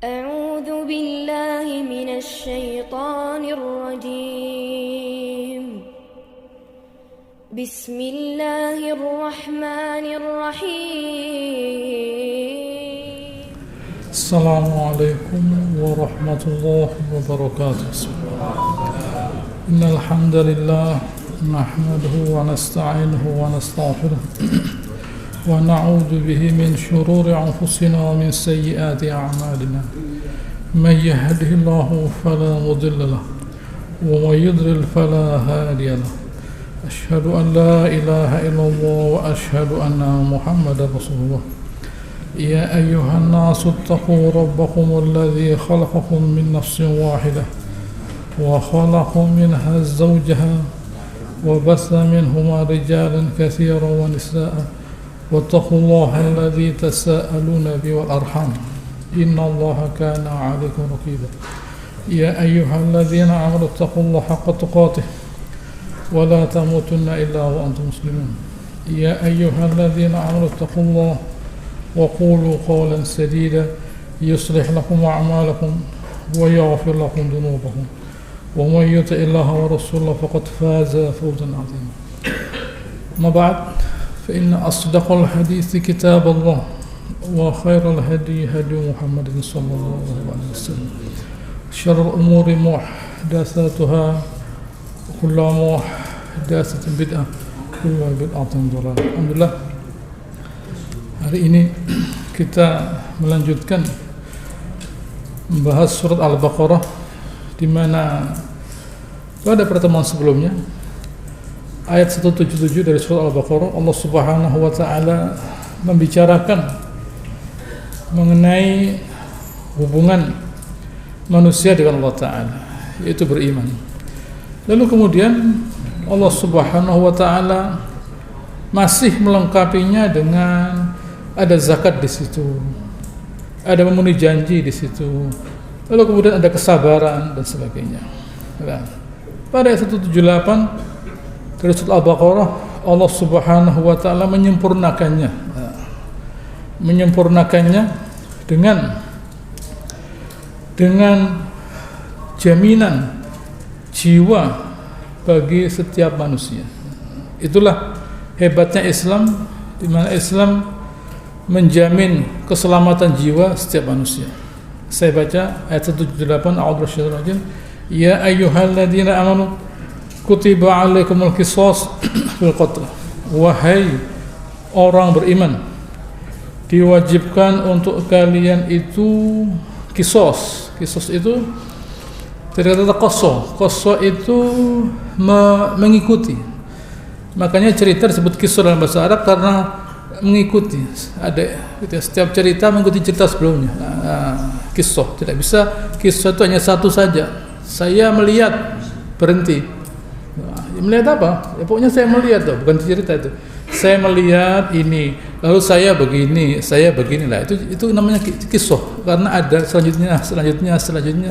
أعوذ بالله من الشيطان الرجيم بسم الله الرحمن الرحيم السلام عليكم ورحمة الله وبركاته. إن الحمد لله نحمده ونستعينه ونستغفره ونعوذ به من شرور أنفسنا ومن سيئات أعمالنا. من يهده الله فلا مضل له ومن يضلل فلا هادي له. أشهد أن لا إله إلا الله وأشهد أن محمدا رسول الله. يا أيها الناس اتقوا ربكم الذي خلقكم من نفس واحدة وخلق منها زوجها وبث منهما رجالا كثيرا ونساء واتقوا الله الذي تساءلون به والأرحام إن الله كان عليكم رقيبا. يا أيها الذين آمنوا اتقوا الله حق تقاته ولا تموتن إلا وأنتم مسلمون. يا أيها الذين آمنوا اتقوا الله وقولوا قولا سديدا يصلح لكم أعمالكم ويغفر لكم ذنوبكم ومن يطع الله ورسوله فقد فاز فوزا عظيما. ما بعد فإن أصدق الحديث كتاب الله وخير الهدي هدي محمد صلى الله عليه وسلم. شر الأمور محدثاتها وكل محدثة بدعة وكل بدعة ضلالة. Alhamdulillah, hari ini kita melanjutkan membahas surat Al-Baqarah, di mana pada pertemuan sebelumnya ayat 177 dari surat Al-Baqarah Allah Subhanahu wa taala membicarakan mengenai hubungan manusia dengan Allah taala, yaitu beriman. Lalu kemudian Allah Subhanahu wa taala masih melengkapinya dengan ada zakat di situ, ada memenuhi janji di situ, lalu kemudian ada kesabaran dan sebagainya. Nah, pada ayat 178 dari surat Al-Baqarah Allah Subhanahu wa taala menyempurnakannya. Menyempurnakannya dengan jaminan jiwa bagi setiap manusia. Itulah hebatnya Islam, di mana Islam menjamin keselamatan jiwa setiap manusia. Saya baca ayat 178, a'udzu bisyaitonir rajim. Ya ayyuhalladzina amanu kutiba alaikumul qisas fil qatl. Wahai orang beriman, diwajibkan untuk kalian itu qisas. Qisas itu dari kata qassa itu mengikuti. Makanya cerita disebut qisas dalam bahasa Arab karena mengikuti. Ada setiap cerita mengikuti cerita sebelumnya. Qisas tidak bisa qisas itu hanya satu saja. Saya melihat, berhenti. Melihat apa? Ya, pokoknya saya melihat, bukan cerita itu. Saya melihat ini, lalu saya begini, lah. Itu namanya kisah, karena ada selanjutnya.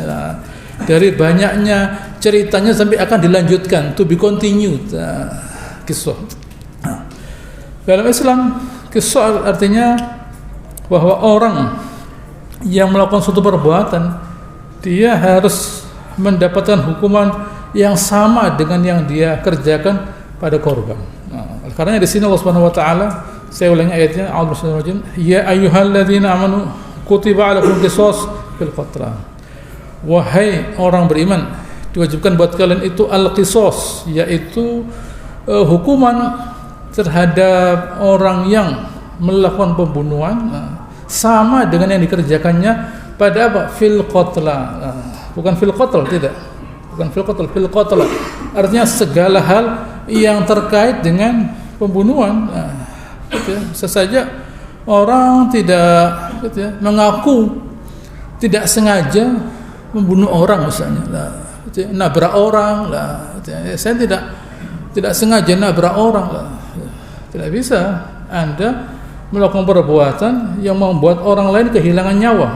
Nah, dari banyaknya ceritanya sampai akan dilanjutkan, to be continued. Kisah. Dalam Islam, kisah artinya bahwa orang yang melakukan suatu perbuatan, dia harus mendapatkan hukuman yang sama dengan yang dia kerjakan pada korban. Karena di sini Allah Subhanahu wa taala, saya ulangi ayatnya, a'udzu billahi ya ayyuhalladzina amanu kutiba alaikumul qisas fil qatl. Wahai orang beriman, diwajibkan buat kalian itu al-qisas, yaitu hukuman terhadap orang yang melakukan pembunuhan sama dengan yang dikerjakannya pada apa? Fil qatl. Bukan fil qatl, tidak. Bukan fil qatl. Artinya segala hal yang terkait dengan pembunuhan. Bisa saja orang tidak mengaku tidak sengaja membunuh orang misalnya. Nabrak orang. Saya tidak sengaja nabrak orang. Tidak bisa Anda melakukan perbuatan yang membuat orang lain kehilangan nyawa.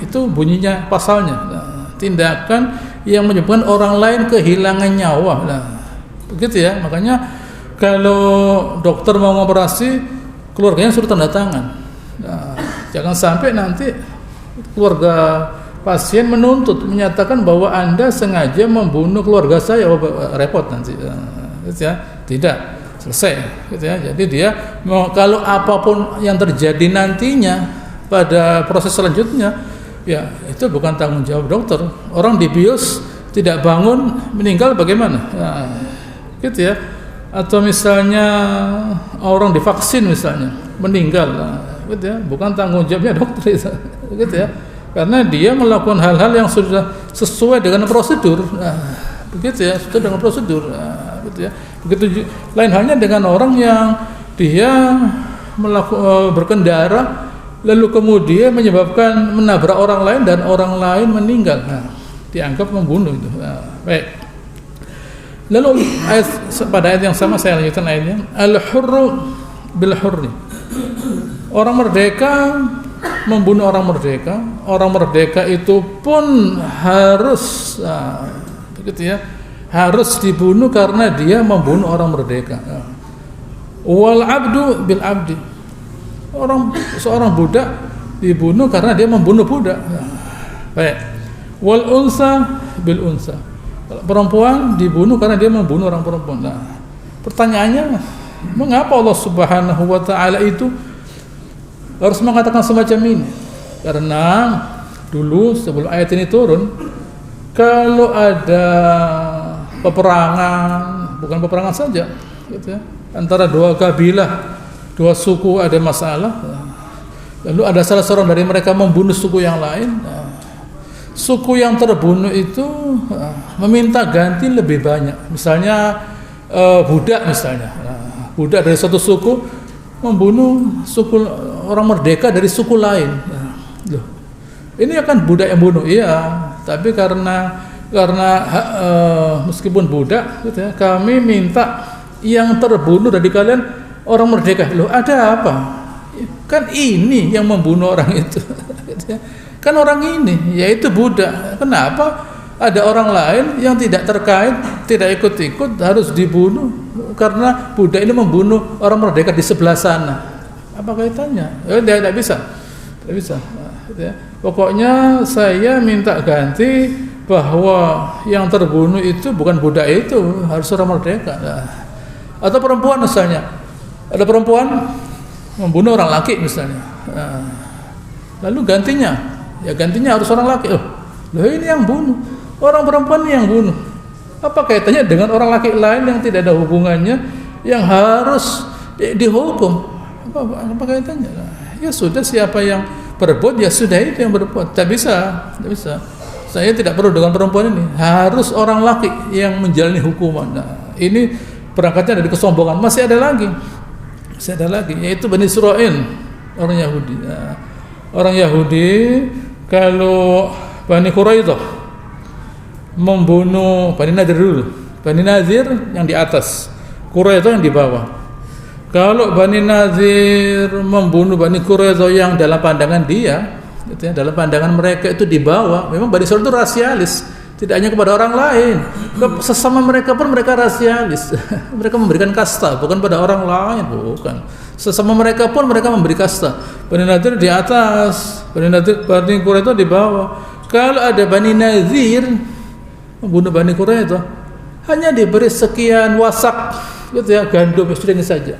Itu bunyinya pasalnya. Tindakan yang menyebabkan orang lain kehilangan nyawa. Begitu ya. Makanya kalau dokter mau mengoperasi, keluarganya suruh tanda tangan. Jangan sampai nanti keluarga pasien menuntut, menyatakan bahwa Anda sengaja membunuh keluarga saya, repot nanti. Gitu ya. Tidak, selesai. Gitu ya. Jadi dia kalau apapun yang terjadi nantinya pada proses selanjutnya, ya itu bukan tanggung jawab dokter. Orang dibius tidak bangun, meninggal bagaimana? Nah, gitu ya. Atau misalnya orang divaksin misalnya meninggal, gitu ya. Bukan tanggung jawabnya dokter itu, gitu ya. Karena dia melakukan hal-hal yang sudah sesuai dengan prosedur, begitu ya, sesuai dengan prosedur, gitu ya. Begitu lain halnya dengan orang yang dia berkendara lalu kemudian menyebabkan menabrak orang lain dan orang lain meninggal, dianggap membunuh itu. Baik. Lalu pada ayat yang sama saya lanjutkan ayatnya, al-hurru bil hurri. Orang merdeka membunuh orang merdeka itu pun harus begitu ya, harus dibunuh karena dia membunuh orang merdeka. Wal abdu bil abdi. Seorang budak dibunuh karena dia membunuh budak. Baik. Wal unsa bil unsa. Perempuan dibunuh karena dia membunuh orang perempuan. Nah, pertanyaannya, mengapa Allah Subhanahu wa taala itu harus mengatakan semacam ini? Karena dulu sebelum ayat ini turun, kalau ada peperangan, bukan peperangan saja, gitu ya, antara dua kabilah, dua suku ada masalah, lalu ada salah seorang dari mereka membunuh suku yang lain, suku yang terbunuh itu meminta ganti lebih banyak. Misalnya budak misalnya, budak dari satu suku membunuh suku orang merdeka dari suku lain. Loh, ini akan budak yang bunuh, iya. Tapi karena meskipun budak, gitu ya, kami minta yang terbunuh dari kalian orang merdeka. Loh, ada apa? Kan ini yang membunuh orang itu. Gitu ya. Kan orang ini, yaitu budak. Kenapa ada orang lain yang tidak terkait, tidak ikut-ikut harus dibunuh karena budak ini membunuh orang merdeka di sebelah sana? Apa kaitannya? Tidak bisa. Tidak bisa. Gitu ya. Pokoknya saya minta ganti bahwa yang terbunuh itu bukan budak itu, harus orang merdeka. Atau perempuan misalnya, ada perempuan membunuh orang laki misalnya, lalu gantinya harus orang laki. Loh, ini yang bunuh, orang perempuan yang bunuh. Apa kaitannya dengan orang laki lain yang tidak ada hubungannya, yang harus dihukum? Apa kaitannya? Ya sudah, siapa yang berbuat ya sudah itu yang berbuat. Tidak bisa. Saya tidak perlu dengan perempuan ini, harus orang laki yang menjalani hukuman. Nah, ini berangkatnya dari kesombongan. Masih ada lagi, yaitu Bani Israil, orang Yahudi. Nah, orang Yahudi, kalau Bani Quraidah membunuh Bani Nadir dulu, Bani Nadir yang di atas, Quraidah yang di bawah. Kalau Bani Nadir membunuh Bani Quraidah yang dalam pandangan dia, gitu ya, dalam pandangan mereka itu di bawah. Memang Bani Israil itu rasialis, tidak hanya kepada orang lain, sesama mereka pun mereka rasialis. Mereka memberikan kasta, bukan pada orang lain, bukan. Sesama mereka pun mereka memberi kasta. Bani Nadir di atas, Bani Quraidah di bawah. Kalau ada Bani Nadir membunuh Bani Quraidah, hanya diberi sekian wasak, gitu ya, gandum sudah ini saja.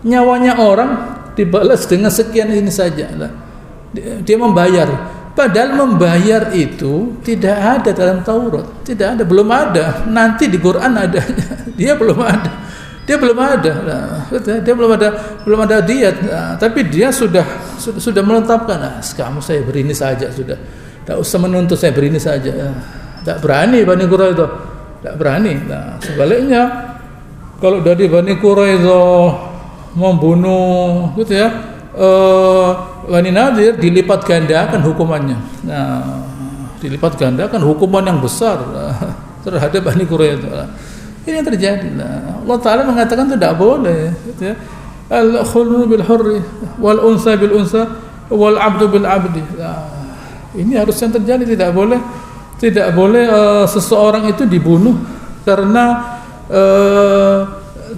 Nyawanya orang dibalas dengan sekian ini saja. Dia membayar. Padahal membayar itu tidak ada dalam Taurat, tidak ada, belum ada. Nanti di Quran adanya. Dia belum ada. Dia belum ada diet. Tapi dia sudah menetapkan. Kamu saya beri ini saja sudah. Tak usah menuntut, saya beri ini saja. Tak berani Bani Quraidah, tak berani. Nah, sebaliknya kalau dari Bani Quraidah membunuh, gitu ya, Bani Nadir, dilipat gandakan hukumannya. Nah, dilipat gandakan hukuman yang besar terhadap Bani Quraidah. Ini yang terjadi. Nah, Allah Taala mengatakan tidak boleh, gitu ya. Al-khulru bil hurri wal unsa bil unsa wal abdu bil abdi. Nah, ini harus yang terjadi. Tidak boleh seseorang itu dibunuh karena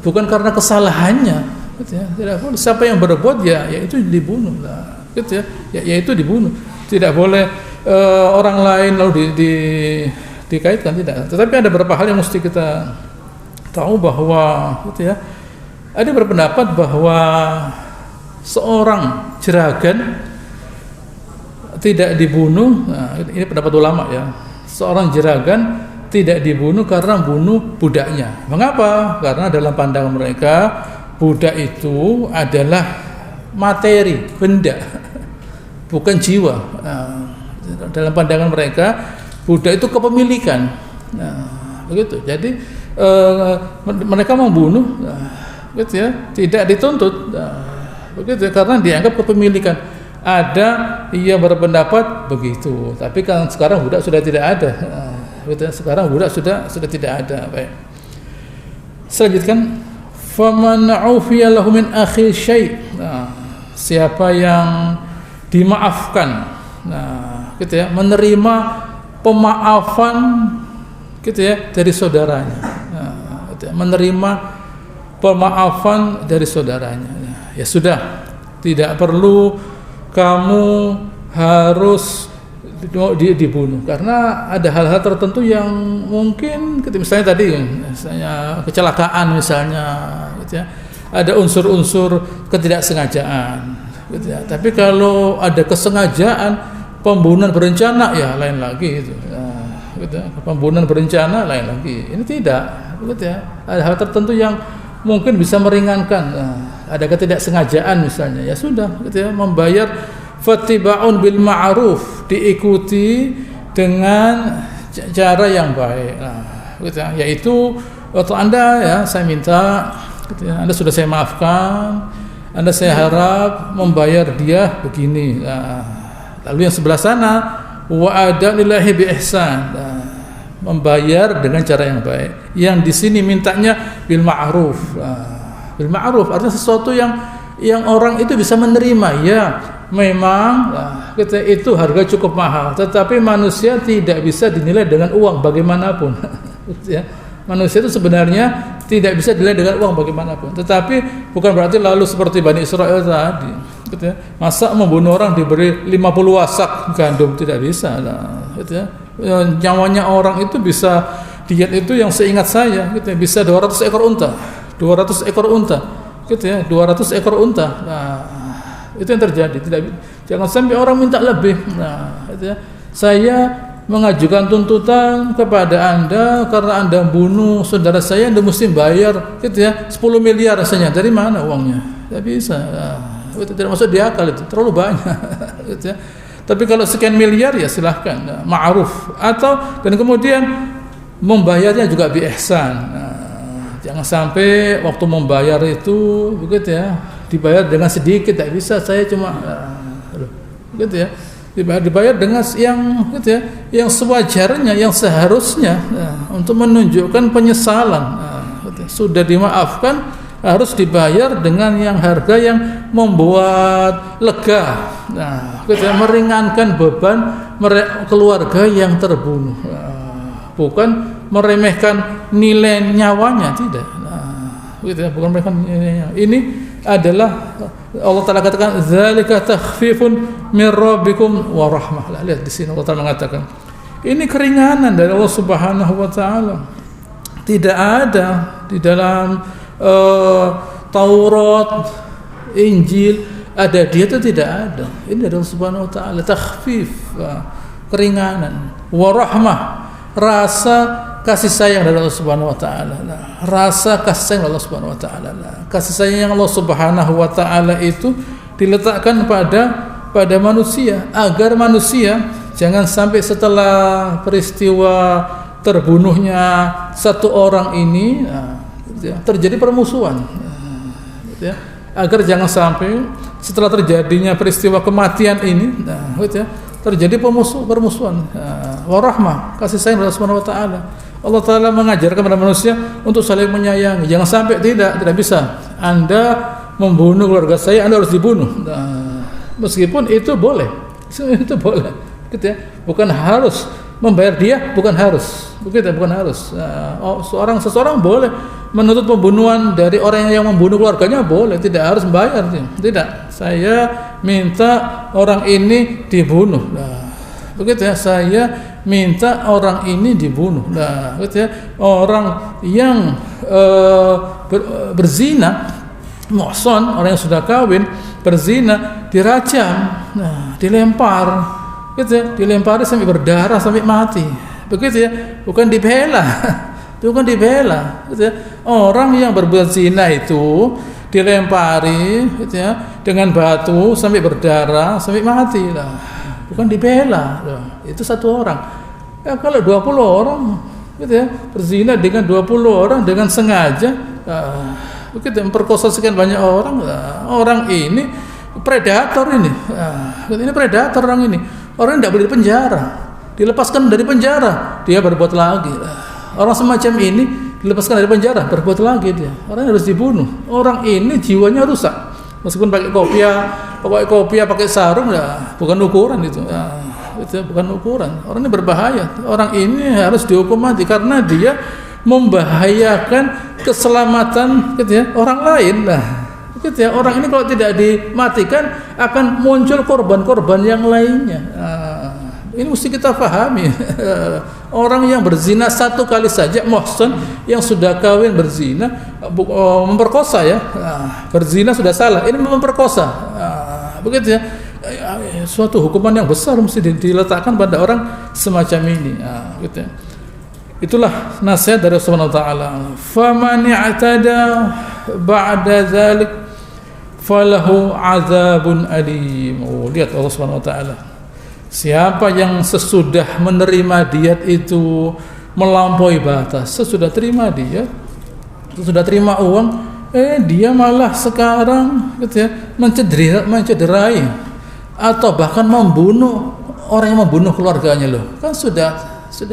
bukan karena kesalahannya, gitu ya. Tidak boleh. Siapa yang berbuat ya itu dibunuh lah, gitu ya. Yaitu dibunuh. Tidak boleh orang lain lalu dikaitkan, tidak. Tetapi ada beberapa hal yang mesti kita tahu bahwa gitu ya. Ada berpendapat bahwa seorang jeragan tidak dibunuh. Nah, ini pendapat ulama ya. Seorang jeragan tidak dibunuh karena bunuh budaknya. Mengapa? Karena dalam pandangan mereka budak itu adalah materi, benda, bukan jiwa. Nah, dalam pandangan mereka budak itu kepemilikan. Nah, begitu. Jadi mereka membunuh, gitu ya, tidak dituntut, begitu ya, karena dianggap kepemilikan. Ada yang berpendapat begitu, tapi kan sekarang budak sudah tidak ada. Gitu ya, sekarang budak sudah tidak ada. Baik. Selanjutkan, faman ufiya lahu min akhi syai'. Nah, siapa yang dimaafkan, nah, gitu ya, menerima pemaafan, gitu ya, dari saudaranya. Nah, gitu ya, menerima pemaafan dari saudaranya. Ya sudah, tidak perlu kamu harus dibunuh, karena ada hal-hal tertentu yang mungkin, misalnya tadi, misalnya kecelakaan misalnya, gitu ya, ada unsur-unsur ketidaksengajaan, gitu ya. Tapi kalau ada kesengajaan, pembunuhan berencana, ya lain lagi, gitu. Gitu ya. Pembunuhan berencana lain lagi. Ini tidak, gitu ya. Ada hal tertentu yang mungkin bisa meringankan. Ada ketidaksengajaan misalnya, ya sudah, gitu ya, membayar fattiba'un bil ma'ruf, diikuti dengan cara yang baik. Gitu ya. Yaitu waktu Anda, ya, saya minta, gitu ya, Anda sudah saya maafkan, Anda saya harap membayar dia begini. Lalu yang sebelah sana, wa adanillahi bi ihsan, membayar dengan cara yang baik. Yang di sini mintanya bil ma'ruf. Bil ma'ruf artinya sesuatu yang orang itu bisa menerima. Ya, memang kita itu harga cukup mahal, tetapi manusia tidak bisa dinilai dengan uang bagaimanapun. Ya, manusia itu sebenarnya tidak bisa dinilai dengan uang bagaimanapun. Tetapi bukan berarti lalu seperti Bani Israel tadi, gitu ya, masa membunuh orang diberi 50 wasak gandum, tidak bisa lah, gitu ya. Nyawanya orang itu bisa, diet itu yang seingat saya, gitu ya, bisa 200 ekor unta, 200 ekor unta, gitu ya, 200 ekor unta. Nah, itu yang terjadi. Jangan sampai orang minta lebih. Nah, gitu ya, saya mengajukan tuntutan kepada Anda karena Anda bunuh saudara saya, Anda mesti bayar, gitu ya, 10 miliar rasanya. Dari mana uangnya? Tidak bisa. Nah, itu tidak masuk di akal, itu terlalu banyak. Gitu ya. Tapi kalau sekian miliar, ya silahkan, nah, ma'ruf. Atau dan kemudian membayarnya juga bi ihsan. Nah, jangan sampai waktu membayar itu, begitu ya, dibayar dengan sedikit, tidak bisa. Saya cuma, gitu ya, dibayar dengan yang, gitu ya, yang sewajarnya, yang seharusnya, untuk menunjukkan penyesalan. Gitu ya. Sudah dimaafkan, harus dibayar dengan yang harga yang membuat lega. Nah, gitu ya, meringankan beban keluarga yang terbunuh. Bukan meremehkan nilai nyawanya, tidak. Nah, gitu ya, bukan meremehkan nilainya. Ini adalah Allah Ta'ala katakan zalika takhfifun min rabbikum wa rahmah. Lihat di sini Allah Ta'ala mengatakan ini keringanan dari Allah Subhanahu wa taala. Tidak ada di dalam Taurat, Injil ada dia, itu tidak ada. Ini dari Allah Subhanahu wa taala, takhfif, keringanan, wa rahmah, rasa kasih sayang dari Allah Subhanahu wa taala. Rasa kasih sayang dari Allah Subhanahu wa taala. Kasih sayang Allah Subhanahu wa taala itu diletakkan pada manusia, agar manusia jangan sampai setelah peristiwa terbunuhnya satu orang ini, terjadi permusuhan. Agar jangan sampai setelah terjadinya peristiwa kematian ini, terjadi permusuhan. Warahmah, kasih sayang Allah Subhanahu wa taala. Allah Ta'ala mengajarkan kepada manusia untuk saling menyayangi. Jangan sampai tidak bisa. Anda membunuh keluarga saya, Anda harus dibunuh. Meskipun itu boleh. Itu boleh. Gitu ya. Bukan harus membayar dia, bukan harus. Begitu, bukan harus. Seseorang boleh menuntut pembunuhan dari orang yang membunuh keluarganya, boleh, tidak harus membayar. Tidak. Saya minta orang ini dibunuh. Nah, begitu ya, saya minta orang ini dibunuh. Nah, begitu ya, orang yang berzina, muhsan, orang yang sudah kawin berzina dirajam, nah, dilempar, gitu ya, dilempari sampai berdarah sampai mati. Begitu ya, bukan dibela. Bukan dibela, gitu ya. Orang yang berbuat zina itu dilempari, gitu ya, dengan batu sampai berdarah sampai mati lah. Bukan dibela. Nah, itu satu orang. Ya, kalau 20 orang, gitu ya, berzina dengan 20 orang dengan sengaja, begitu memperkosa sekian banyak orang. Orang ini predator ini. Ini predator orang ini. Orang tidak boleh dipenjara. Dilepaskan dari penjara, dia berbuat lagi. Orang semacam ini dilepaskan dari penjara, berbuat lagi dia. Orang harus dibunuh. Orang ini jiwanya rusak. Meskipun pakai kopiah, pakai sarung, ya, bukan ukuran itu. Ya, itu bukan ukuran. Orang ini berbahaya. Orang ini harus dihukum mati karena dia membahayakan keselamatan, gitu ya, orang lain. Nah, gitu ya, orang ini kalau tidak dimatikan akan muncul korban-korban yang lainnya. Ini mesti kita pahami. Orang yang berzina satu kali saja, muhsan, yang sudah kawin berzina, memperkosa ya. Berzina sudah salah, ini memperkosa. Begitu ya. Suatu hukuman yang besar mesti diletakkan pada orang semacam ini. Gitu ya. Itulah nasihat dari Rasulullah Taala. Faman i'tada ba'da dzalik falahu 'adzabun alim. Lihat Allah Subhanahu wa taala. Siapa yang sesudah menerima diat itu melampaui batas, sesudah terima diat, sesudah terima uang, dia malah sekarang, gitu ya, mencederai atau bahkan membunuh orang yang membunuh keluarganya loh. Kan sudah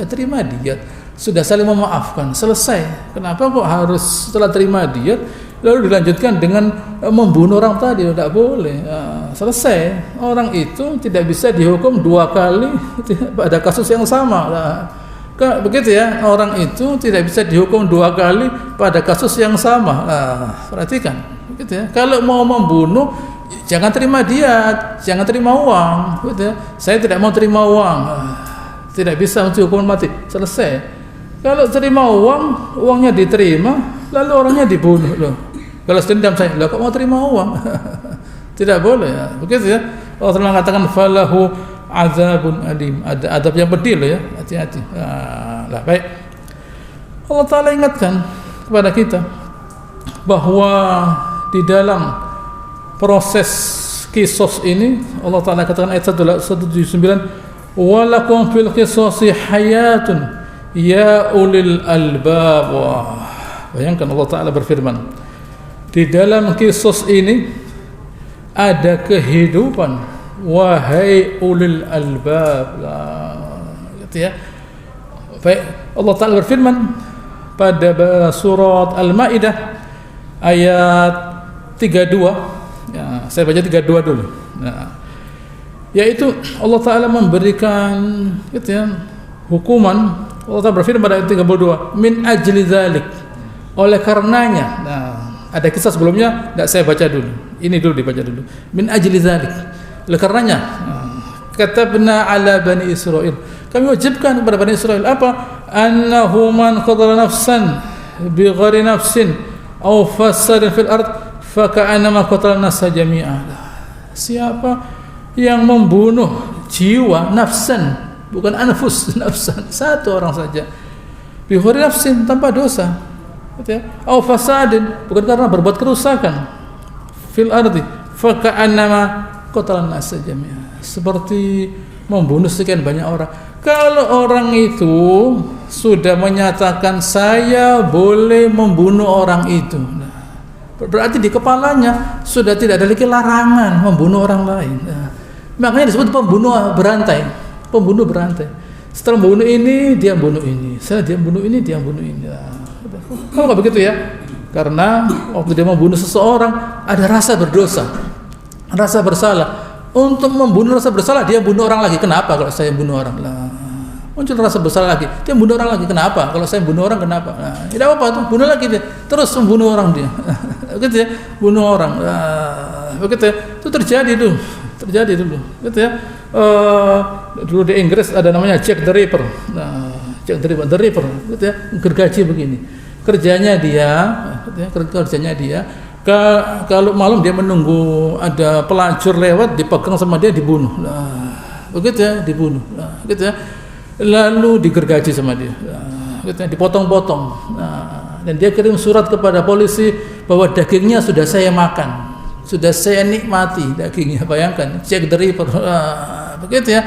terima diat, sudah saling memaafkan, selesai. Kenapa kok harus setelah terima diat lalu dilanjutkan dengan membunuh orang tadi? Tidak boleh. Selesai. Orang itu tidak bisa dihukum 2 kali pada kasus yang sama. Begitu ya, orang itu tidak bisa dihukum 2 kali pada kasus yang sama. Perhatikan, begitu ya. Kalau mau membunuh, jangan terima diat, jangan terima uang. Begitu ya. Saya tidak mau terima uang, tidak bisa untuk hukuman mati. Selesai. Kalau terima uang, uangnya diterima, lalu orangnya dibunuh loh. Kalau dendam saya, kok mau terima uang? Tidak boleh ya. Begitu ya. Allah Taala mengatakan falahu azabun alim. Ada adab yang pedih loh ya. Hati-hati. Lah baik. Allah Taala ingatkan kepada kita bahwa di dalam proses kisos ini Allah Taala katakan ayat 179, walakum fil qisasi hayatun ya ulil albab. Bayangkan Allah Taala berfirman, di dalam kisos ini ada kehidupan, wahai ulil albab. Gitu ya. Baik, Allah Taala berfirman pada surat Al-Maidah ayat 32. Ya, saya baca 32 dulu. Nah, yaitu Allah Taala memberikan, gitu ya, hukuman. Allah Taala berfirman pada ayat 32, min ajli dzalik. Oleh karenanya. Nah, ada kisah sebelumnya, tidak saya baca dulu. Ini dulu dibaca dulu. Min ajli dzalik. Oleh karenanya, katabna ala bani Israil. Kami wajibkan kepada bani Israil apa? Annahu man qatala nafsan bighairi nafsin aw fasada fil ard fa ka'annama qatala nasa jami'a. Siapa yang membunuh jiwa, nafsan, bukan anfus, nafsan, satu orang saja, bighairi nafsin, tanpa dosa, au fasadin, bukan karena berbuat kerusakan, fil ardi fa ka'annama qatalan nas jami'a, seperti membunuh sekian banyak orang. Kalau orang itu sudah menyatakan saya boleh membunuh orang itu, nah, berarti di kepalanya sudah tidak ada lagi larangan membunuh orang lain. Nah, makanya disebut pembunuh berantai. Pembunuh berantai. Setelah membunuh ini, dia bunuh ini. Setelah dia bunuh ini, dia bunuh ini. Nah, kalau nggak begitu ya? Karena waktu dia membunuh seseorang ada rasa berdosa, rasa bersalah. Untuk membunuh rasa bersalah, dia bunuh orang lagi. Kenapa kalau saya bunuh orang? Nah, muncul rasa bersalah lagi. Dia bunuh orang lagi. Kenapa? Kalau saya bunuh orang, kenapa? Nah, tidak apa-apa tuh, bunuh lagi dia. Terus membunuh orang dia. Begitu ya, bunuh orang. Nah, begitu ya. Itu terjadi tuh terjadi dulu, gitu ya. Dulu di Inggris ada namanya Jack the Ripper. Nah, Jack the Ripper, gitu ya, gergaji begini. Kerjanya dia, kalau malam dia menunggu ada pelacur lewat, dipegang sama dia, dibunuh. Nah, begitu ya, dibunuh. Nah, gitu ya. Lalu digergaji sama dia. Nah, gitu ya, dipotong-potong. Nah, dan dia kirim surat kepada polisi bahwa dagingnya sudah saya makan. Sudah saya nikmati dagingnya. Bayangkan, Jack the Ripper, begitu ya,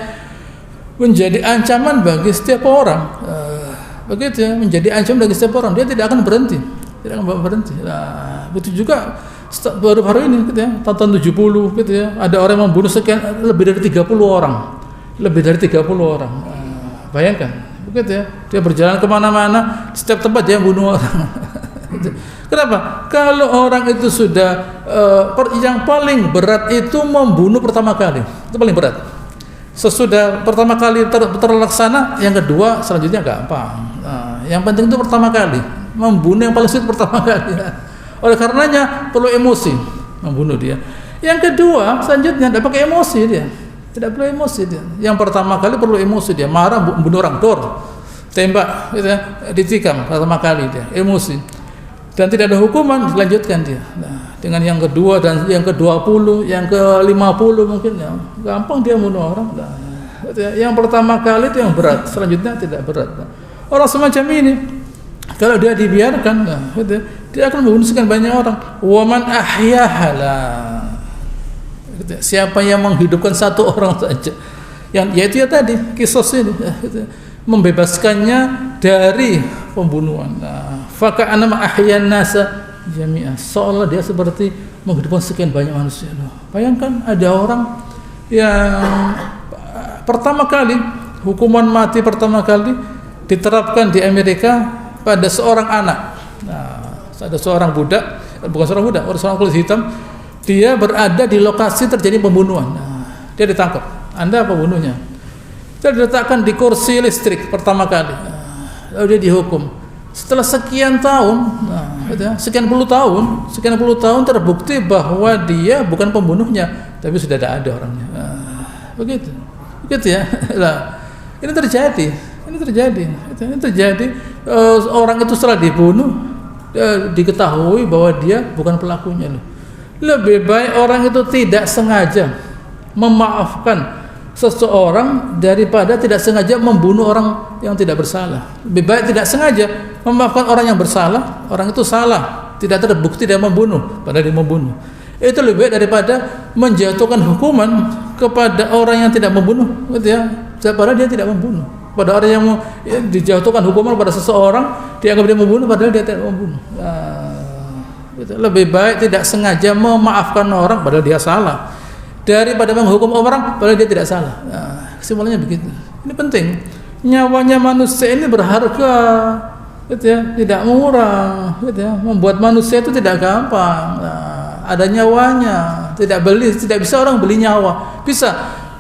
menjadi ancaman bagi setiap orang, begitu ya, menjadi ancaman bagi setiap orang. Dia tidak akan berhenti, Nah, begitu juga baru-baru ini, gitu ya, tahun 70, gitu ya, ada orang yang membunuh lebih dari 30 orang, bayangkan, begitu ya, dia berjalan kemana-mana, setiap tempat dia membunuh orang. Kenapa? Kalau orang itu sudah yang paling berat itu membunuh pertama kali, itu paling berat. Sesudah pertama kali terlaksana, yang kedua selanjutnya gampang. Nah, yang penting itu pertama kali, membunuh yang paling sulit pertama kali. Oleh karenanya perlu emosi membunuh dia. Yang kedua selanjutnya tidak pakai emosi dia, tidak perlu emosi dia. Yang pertama kali perlu emosi dia, marah membunuh orang, tembak, gitu ya, ditikam pertama kali dia, emosi. Dan tidak ada hukuman, dilanjutkan dia. Nah, dengan yang kedua dan yang ke-20, yang ke-50 mungkin ya, gampang dia bunuh orang. Nah, yang pertama kali itu yang berat, selanjutnya tidak berat. Nah, orang semacam ini kalau dia dibiarkan, nah, dia akan membunuh sekian banyak orang. Wa man ahyaha, siapa yang menghidupkan satu orang saja, yang yaitu ya tadi kisos ini, membebaskannya dari pembunuhan. Faka'anam ahyan nasa jami'ah, seolah dia seperti menghidupkan sekian banyak manusia. Bayangkan ada orang yang pertama kali hukuman mati pertama kali diterapkan di Amerika pada seorang anak. Nah, ada seorang budak, bukan seorang budak, seorang kulit hitam, dia berada di lokasi terjadi pembunuhan. Nah, dia ditangkap. Anda pembunuhnya. Dia diletakkan di kursi listrik pertama kali. Nah, lalu dia dihukum. Setelah sekian tahun, sekian puluh tahun terbukti bahwa dia bukan pembunuhnya, tapi sudah ada orangnya. Nah, begitu ya. Nah, ini terjadi. Orang itu setelah dibunuh, diketahui bahwa dia bukan pelakunya. Lebih baik orang itu tidak sengaja memaafkan seseorang daripada tidak sengaja membunuh orang yang tidak bersalah. Lebih baik tidak sengaja memaafkan orang yang bersalah, orang itu salah, tidak terbukti dia membunuh, padahal dia membunuh. Itu lebih baik daripada menjatuhkan hukuman kepada orang yang tidak membunuh, gitu ya, padahal dia tidak membunuh. Pada orang yang dijatuhkan hukuman pada seseorang, dianggap dia membunuh, padahal dia tidak membunuh. Gitu. Lebih baik tidak sengaja memaafkan orang, padahal dia salah, daripada menghukum orang padahal dia tidak salah. Nah, kesimpulannya begitu. Ini penting. Nyawanya manusia ini berharga, gitu ya, tidak murah, gitu ya. Membuat manusia itu tidak gampang. Nah, ada nyawanya, tidak bisa orang beli nyawa. Bisa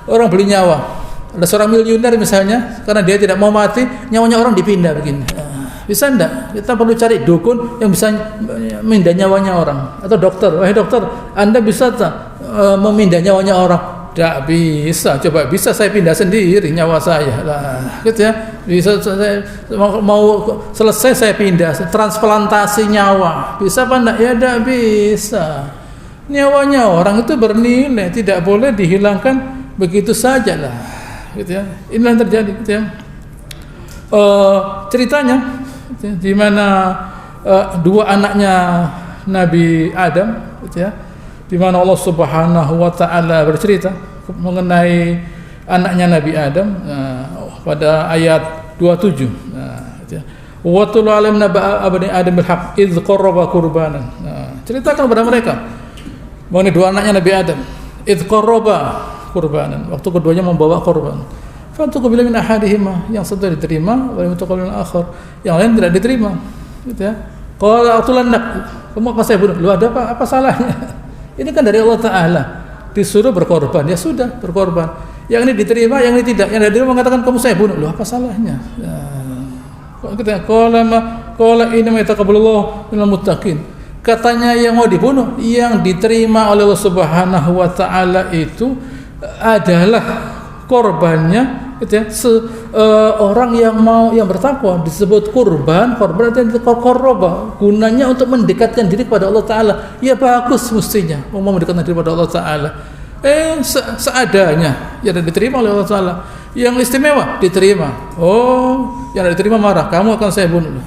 orang beli nyawa. Ada seorang miliuner misalnya, karena dia tidak mau mati, nyawanya orang dipindah begini. Nah, bisa enggak? Kita perlu cari dukun yang bisa memindah nyawanya orang, atau dokter. Wahai dokter, Anda bisa tak memindah nyawanya orang? Tidak bisa. Coba, bisa saya pindah sendiri nyawa saya lah, gitu ya. Bisa saya mau selesai saya pindah, transplantasi nyawa, bisa apa enggak? Ya tidak bisa. Nyawanya orang itu bernilai, tidak boleh dihilangkan begitu saja lah, gitu ya. Inilah yang terjadi, gitu ya. Ceritanya gitu ya, di mana dua anaknya Nabi Adam, gitu ya, di mana Allah Subhanahu wa taala bercerita mengenai anaknya Nabi Adam pada ayat 27. Wa tul alim naba abni Adam bil haqq idz qarraba qurbanan. Ceritakan kepada mereka mengenai dua anaknya Nabi Adam. Idz qarraba qurbanan, waktu keduanya membawa korban. Fa tuqbila min ahadihima, yang satu diterima, wa lam tuqbal min akhar, yang lain tidak diterima, gitu ya. Qala atulannak, kamu apa saya bunuh? Lu ada apa salahnya? Ini kan dari Allah Ta'ala, disuruh berkorban, ya sudah berkorban. Yang ini diterima, yang ini tidak. Yang diterima mengatakan kamu saya bunuh, loh apa salahnya? Qala innama yataqabbalullahu minal muttaqin. Katanya yang mau dibunuh, yang diterima oleh Allah Subhanahu wa taala itu adalah korbannya gitu ya, orang yang bertakwa disebut kurban itu korban gunanya untuk mendekatkan diri kepada Allah Ta'ala. Ya bagus mestinya mau mendekatkan diri kepada Allah Ta'ala, seadanya ya diterima oleh Allah Ta'ala. Yang istimewa diterima, yang diterima marah, kamu akan saya bunuh.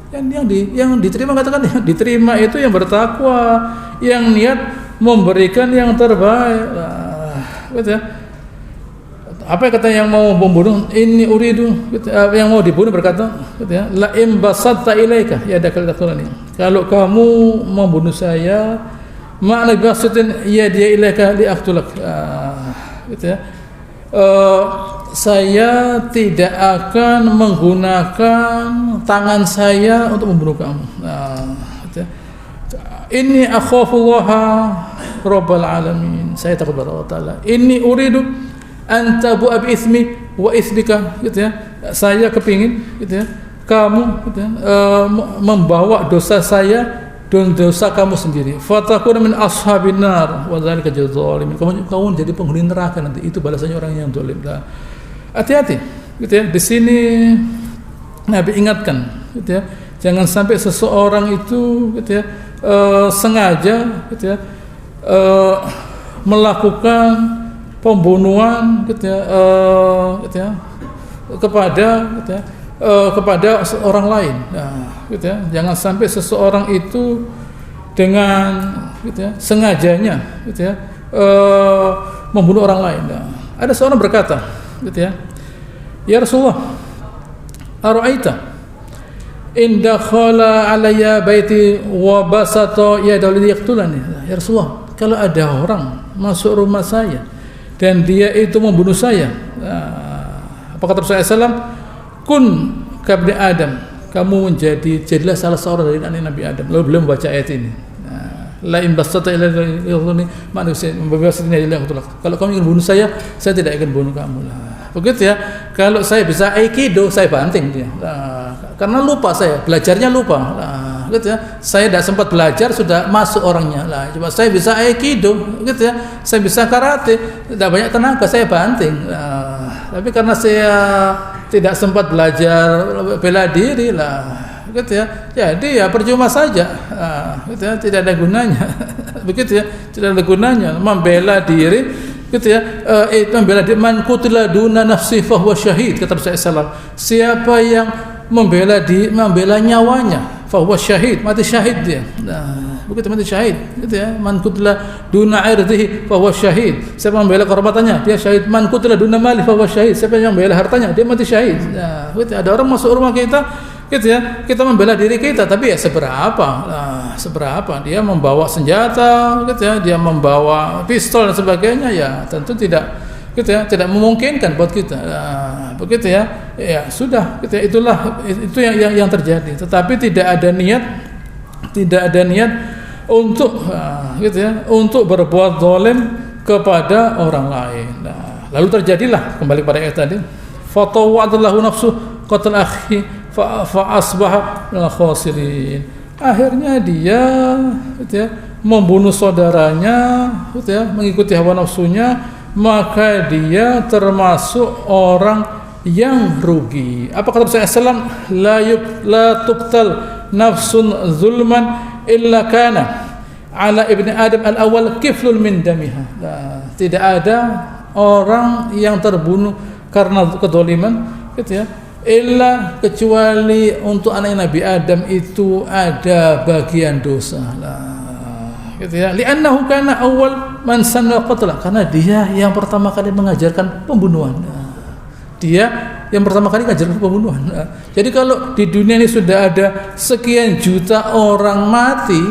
Yang diterima katakan yang diterima itu yang bertakwa, yang niat memberikan yang terbaik. Gitu ya. Apa kata yang mau membunuh? Ini uridu, gitu, yang mau dibunuh berkata, gitu ya, la in basatta ilaika ya dakalani. Kalau kamu membunuh saya, makna basutin ya dia ilaika li aqtulak. Gitu ya. Saya tidak akan menggunakan tangan saya untuk membunuh kamu. Inni akhafullah Rabbal alamin. Saya takut kepada Allah Ta'ala. Inni uridu an tabu'a bi itsmi wa itsmika, gitu ya. Saya kepingin, gitu ya, kamu, gitu ya, membawa dosa saya dan dosa kamu sendiri. Fatakuna min ashabin nar wa dzalika jazaa'ul zalimin. Kamu jadi penghuni neraka nanti. Itu balasannya orang yang zalim. Hati-hati, gitu ya. Di sini Nabi ingatkan, gitu ya, jangan sampai seseorang itu, gitu ya, sengaja, gitu ya, melakukan pembunuhan, gitu ya, gitu ya, kepada orang lain. Nah, gitu ya, jangan sampai seseorang itu dengan, gitu ya, sengajanya, gitu ya, membunuh orang lain. Nah, ada seorang berkata, gitu ya, ya Rasulullah, ara'aita in dakhala alayya baiti wa basata yadahu li yaqtulani. Ya Rasulullah, kalau ada orang masuk rumah saya dan dia itu membunuh saya, apa kata Rasulullah SAW? Kun kabni Adam, kamu jadilah salah seorang dari anak Nabi Adam. Lalu beliau membaca ayat ini. La in basata ila yaqtulani, manusia membebaskan ila yaqtulak. Kalau kamu ingin bunuh saya tidak akan bunuh kamu lah. Begitu ya. Kalau saya bisa aikido, saya banting dia. Karena lupa saya, belajarnya lupa. Gitu ya. Saya tidak sempat belajar, sudah masuk orangnya. Coba saya bisa aikido, gitu ya. Saya bisa karate, tidak banyak tenaga, saya banting. Tapi karena saya tidak sempat belajar bela diri lah, gitu ya. Jadi ya percuma saja. Gitu ya, tidak ada gunanya. Begitu ya, tidak ada gunanya membela diri, gitu ya. Membela diri, man qutila duna nafsi fa huwa syahid, kata Rasulullah SAW. Siapa yang membela nyawanya, fa huwa syahid, mati syahid dia. Begitu, mati syahid, gitu ya. Man qutila duna irdihi fa huwa syahid. Siapa yang membela kehormatannya, dia syahid. Man qutila duna mali fa huwa syahid. Siapa yang membela hartanya, dia mati syahid. Gitu. Ada orang masuk rumah kita, gitu ya, kita membela diri kita, tapi ya seberapa dia membawa senjata, gitu ya, dia membawa pistol dan sebagainya, ya tentu tidak, gitu ya, tidak memungkinkan buat kita. Begitu ya, ya sudah, gitu ya, itu yang terjadi. Tetapi tidak ada niat untuk, gitu ya, untuk berbuat zalim kepada orang lain. Lalu terjadilah kembali pada ayat tadi, fatawa'adallahu nafsu qatal akhi fa asbaha minal khasirin. Akhirnya dia, gitu ya, membunuh saudaranya, gitu ya, mengikuti hawa nafsunya, maka dia termasuk orang yang rugi. Apa kata Rasulullah SAW? La tuqtal nafsun zulman illa kana ala ibni Adam al-awwal kiflun min damiha. Tidak ada orang yang terbunuh karena kedzaliman, gitu ya, illa kecuali untuk anak Nabi Adam itu ada bagian dosa. Gitu ya. Li'annahu kana awwal man sanna qatla, karena dia yang pertama kali mengajarkan pembunuhan. Dia yang pertama kali mengajarkan pembunuhan. Jadi kalau di dunia ini sudah ada sekian juta orang mati,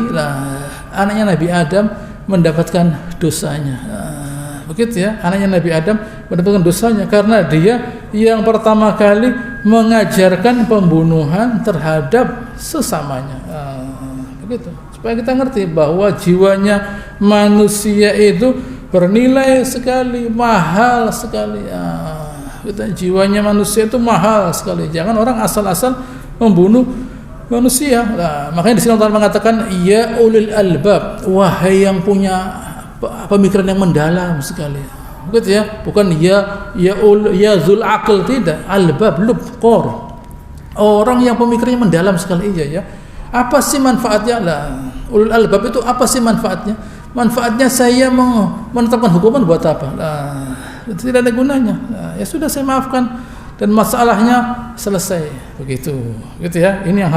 anaknya Nabi Adam mendapatkan dosanya. Begitu ya, anaknya Nabi Adam mendapatkan dosanya karena dia yang pertama kali mengajarkan pembunuhan terhadap sesamanya. Begitu. Supaya kita ngerti bahwa jiwanya manusia itu bernilai sekali, mahal sekali. Jiwanya manusia itu mahal sekali. Jangan orang asal-asal membunuh manusia. Makanya di sini Allah mengatakan, ya ulil albab, wahai yang punya pemikiran yang mendalam sekali. gitu ya, bukan ya zul aql, tidak, albab lub qor, orang yang pemikirannya mendalam sekali. Iya ya, apa sih manfaatnya lah ulul albab itu, apa sih manfaatnya? Manfaatnya saya menetapkan hukuman buat apa? Nah, tidak ada gunanya. Nah, ya sudah, saya maafkan dan masalahnya selesai, begitu gitu ya. Ini yang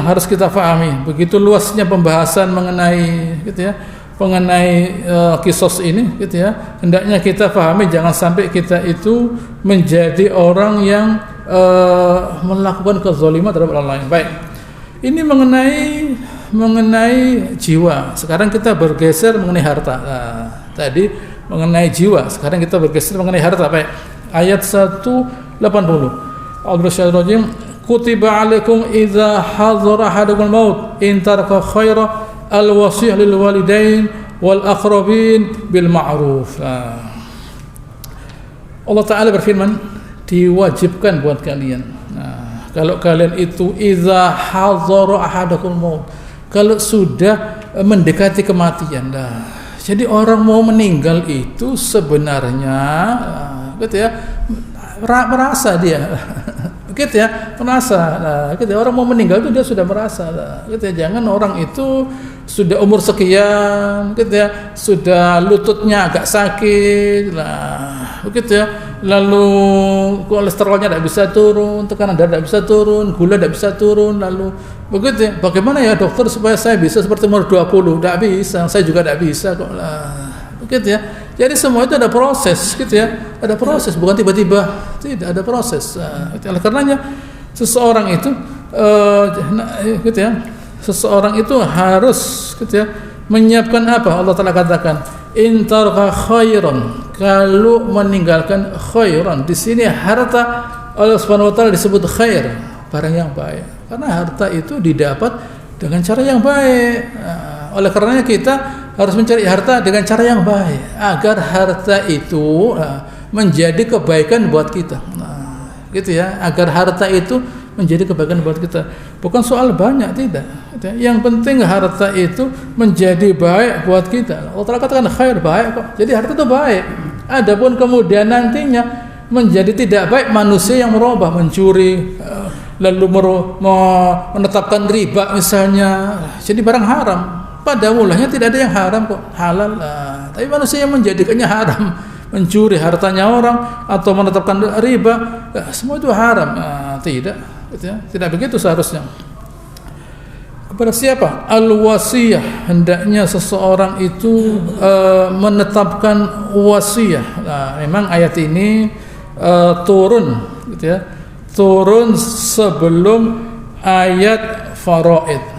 harus kita pahami. Begitu luasnya pembahasan mengenai gitu ya, mengenai kisos ini gitu ya. Hendaknya kita pahami, jangan sampai kita itu menjadi orang yang melakukan kezaliman terhadap orang lain. Baik, ini mengenai jiwa. Sekarang kita bergeser mengenai harta. Nah, tadi mengenai jiwa, sekarang kita bergeser mengenai harta. Baik, ayat 180. Al-Rasyidrojim, kutiba alaikum idza hadara ahadakumul maut in taraka khaira al-wasiyah lil walidain wal aqrabin bil ma'ruf. Allah Ta'ala berfirman, diwajibkan buat kalian. Nah, kalau kalian itu idza hadara ahadakumul maut, kalau sudah mendekati kematian. Nah, jadi orang mau meninggal itu sebenarnya gitu ya, merasa dia gitu ya, merasa. Nah, gitu ya, orang mau meninggal itu dia sudah merasa. Nah, gitu ya, jangan orang itu sudah umur sekian gitu ya, sudah lututnya agak sakit, nah begitu ya, lalu kolesterolnya tidak bisa turun, tekanan darah tidak bisa turun, gula tidak bisa turun, lalu begitu ya, bagaimana ya dokter supaya saya bisa seperti umur 20? Tidak bisa, saya juga tidak bisa kok lah, begitu ya. Jadi semua itu ada proses gitu ya, ada proses, bukan tiba-tiba, tidak, ada proses. Nah, oleh karenanya seseorang itu gitu ya, seseorang itu harus gitu ya, menyiapkan apa? Allah Ta'ala katakan in taraka khairan, kalau meninggalkan khairan. Di sini harta Allah Subhanahu wa taala disebut khair, barang yang baik, karena harta itu didapat dengan cara yang baik. Nah, oleh karenanya kita harus mencari harta dengan cara yang baik agar harta itu menjadi kebaikan buat kita. Nah, gitu ya, agar harta itu menjadi kebaikan buat kita. Bukan soal banyak, tidak. Yang penting harta itu menjadi baik buat kita. Allah Ta'ala katakan khair, baik kok. Jadi harta itu baik. Adapun kemudian nantinya menjadi tidak baik, manusia yang merubah, mencuri, lalu menetapkan riba misalnya, jadi barang haram. Pada mulanya tidak ada yang haram kok, halal. Tapi manusia yang menjadikannya haram, mencuri hartanya orang atau menetapkan riba, semua itu haram. Tidak begitu seharusnya. Kepada siapa? Al-wasiyah, hendaknya seseorang itu menetapkan wasiyah. Nah, memang ayat ini turun gitu ya, turun sebelum ayat faraid.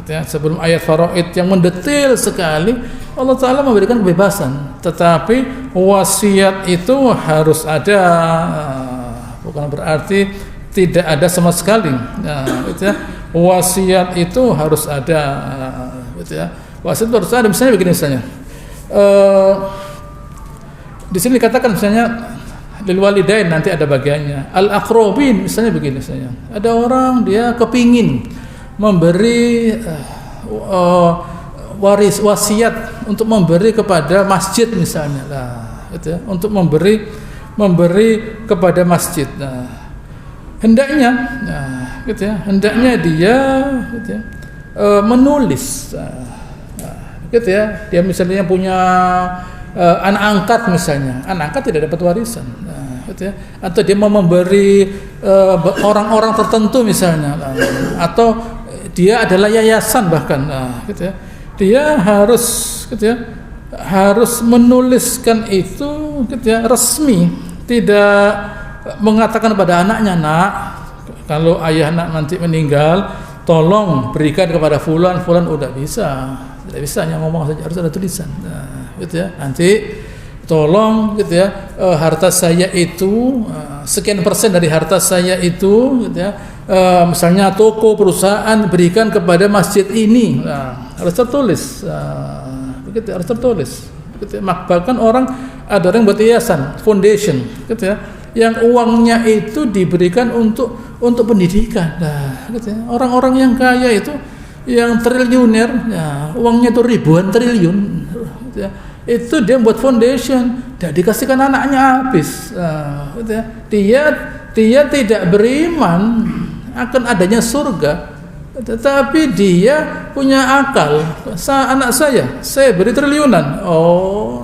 Ya, sebelum ayat faraid yang mendetail sekali, Allah Ta'ala memberikan kebebasan, tetapi wasiat itu harus ada, bukan berarti tidak ada sama sekali. Gitu ya. Wasiat itu harus ada, gitu ya. Wasiat itu harus ada. Misalnya begini, misalnya di sini dikatakan misalnya lil walidain, nanti ada bagiannya al aqrabin, misalnya begini, misalnya ada orang dia kepingin memberi wasiat untuk memberi kepada masjid misalnya, gitu ya, untuk memberi kepada masjid. Nah, hendaknya, gitu ya, hendaknya dia, gitu ya, menulis, gitu ya, dia misalnya punya anak angkat misalnya, anak angkat tidak dapat warisan. Gitu ya. Atau dia mau memberi orang-orang tertentu misalnya, atau dia adalah yayasan bahkan, gitu ya, dia harus, gitu ya, harus menuliskan itu, gitu ya, resmi, tidak mengatakan pada anaknya, nak, kalau ayah nak nanti meninggal, tolong berikan kepada fulan, udah bisa, tidak bisa hanya ngomong saja, harus ada tulisan, gitu ya, nanti tolong, gitu ya, harta saya itu sekian persen dari harta saya itu, gitu ya, misalnya toko, perusahaan, berikan kepada masjid ini. Harus tertulis, begitu, harus tertulis, gitu ya. Bahkan ada orang buat yayasan, foundation, gitu ya, yang uangnya itu diberikan untuk pendidikan. Gitu ya. Orang-orang yang kaya itu, yang triliuner, uangnya itu ribuan triliun, gitu ya, itu dia buat foundation, dan dikasihkan anaknya habis. Gitu ya. Dia tidak beriman akan adanya surga, tetapi dia punya akal. Anak saya beri triliunan,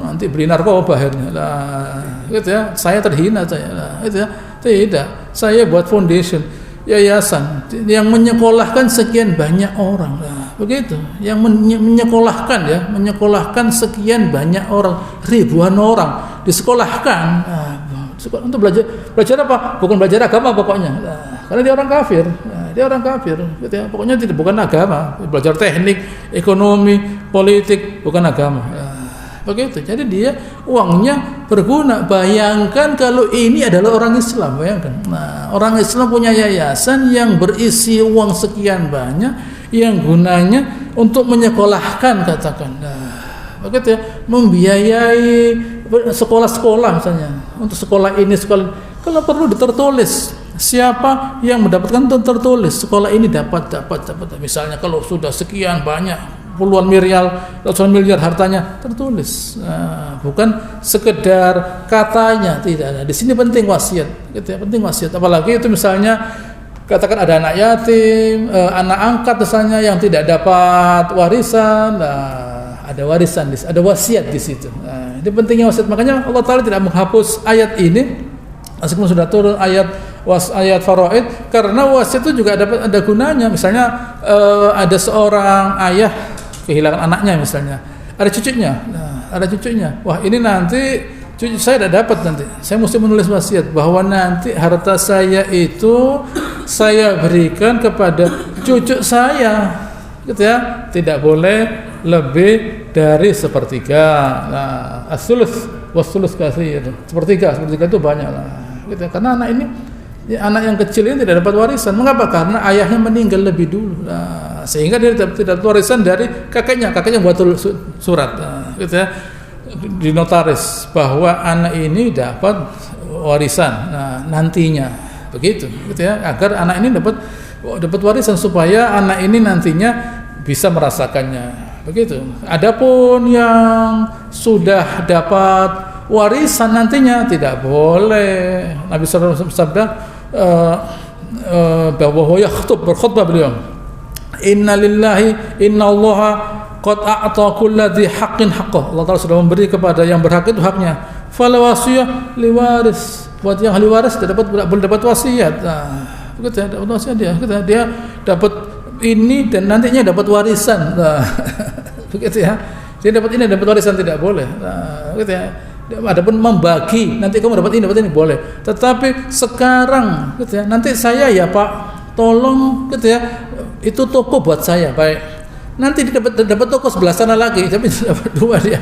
nanti beri narkoba akhirnya lah, gitu ya. Saya terhina gitu ya. Tidak, saya buat foundation, yayasan yang menyekolahkan sekian banyak orang lah, begitu. Yang menyekolahkan sekian banyak orang, ribuan orang disekolahkan. Untuk belajar apa? Bukan belajar agama pokoknya. Karena dia orang kafir. Dia orang kafir, gitu ya. Pokoknya bukan agama. Belajar teknik, ekonomi, politik, bukan agama. Begitu. Jadi dia uangnya berguna. Bayangkan kalau ini adalah orang Islam, bayangkan. Orang Islam punya yayasan yang berisi uang sekian banyak, yang gunanya untuk menyekolahkan, katakan. Begitu ya, membiayai sekolah-sekolah misalnya, untuk sekolah ini, sekolah. Kalau perlu tertulis siapa yang mendapatkan, tertulis sekolah ini dapat. Misalnya kalau sudah sekian banyak, puluhan miliar, ratusan miliar hartanya, tertulis. Bukan sekedar katanya, tidak. Di sini penting wasiat, gitu ya, penting wasiat. Apalagi itu misalnya katakan ada anak yatim, anak angkat misalnya yang tidak dapat warisan, ada warisan, ada wasiat di situ. Ini pentingnya wasiat. Makanya Allah Taala tidak menghapus ayat ini, meskipun sudah turun ayat faraid, karena wasiat itu juga ada gunanya. Misalnya ada seorang ayah kehilangan anaknya misalnya, ada cucunya. Wah, ini nanti cucu saya tidak dapat, nanti saya mesti menulis wasiat bahwa nanti harta saya itu saya berikan kepada cucu saya, gitu ya. Tidak boleh lebih dari sepertiga. As-sulus was-sulus katsir. Sepertiga itu banyak lah, gitu. Karena anak ini, anak yang kecil ini tidak dapat warisan. Mengapa? Karena ayahnya meninggal lebih dulu. Sehingga dia tidak dapat warisan dari kakeknya. Kakeknya buat surat, gitu ya, di notaris bahwa anak ini dapat warisan nantinya, begitu, gitu ya. Agar anak ini dapat warisan, supaya anak ini nantinya bisa merasakannya. Begitu. Adapun yang sudah dapat warisan nantinya tidak boleh. Nabi sallallahu alaihi wasallam bersabda bahwa berkhutbah beliau, inna allaha qad a'ta kulli dhi haqqin haqqah. Allah Taala sudah memberi kepada yang berhak itu haknya. Fala wasiyah liwaris. Buat yang ahli waris boleh dapat wasiat. Begitu ya, dapat wasiat dia dapat ini dan nantinya dapat warisan. Begitu ya. Dia dapat ini, dapat warisan, tidak boleh. Begitu ya. Adapun membagi, nanti kamu dapat ini boleh. Tetapi sekarang, gitu ya, nanti saya ya Pak, tolong, gitu ya, itu toko buat saya, baik. Nanti dapat toko sebelah sana lagi, tapi dapat dua dia,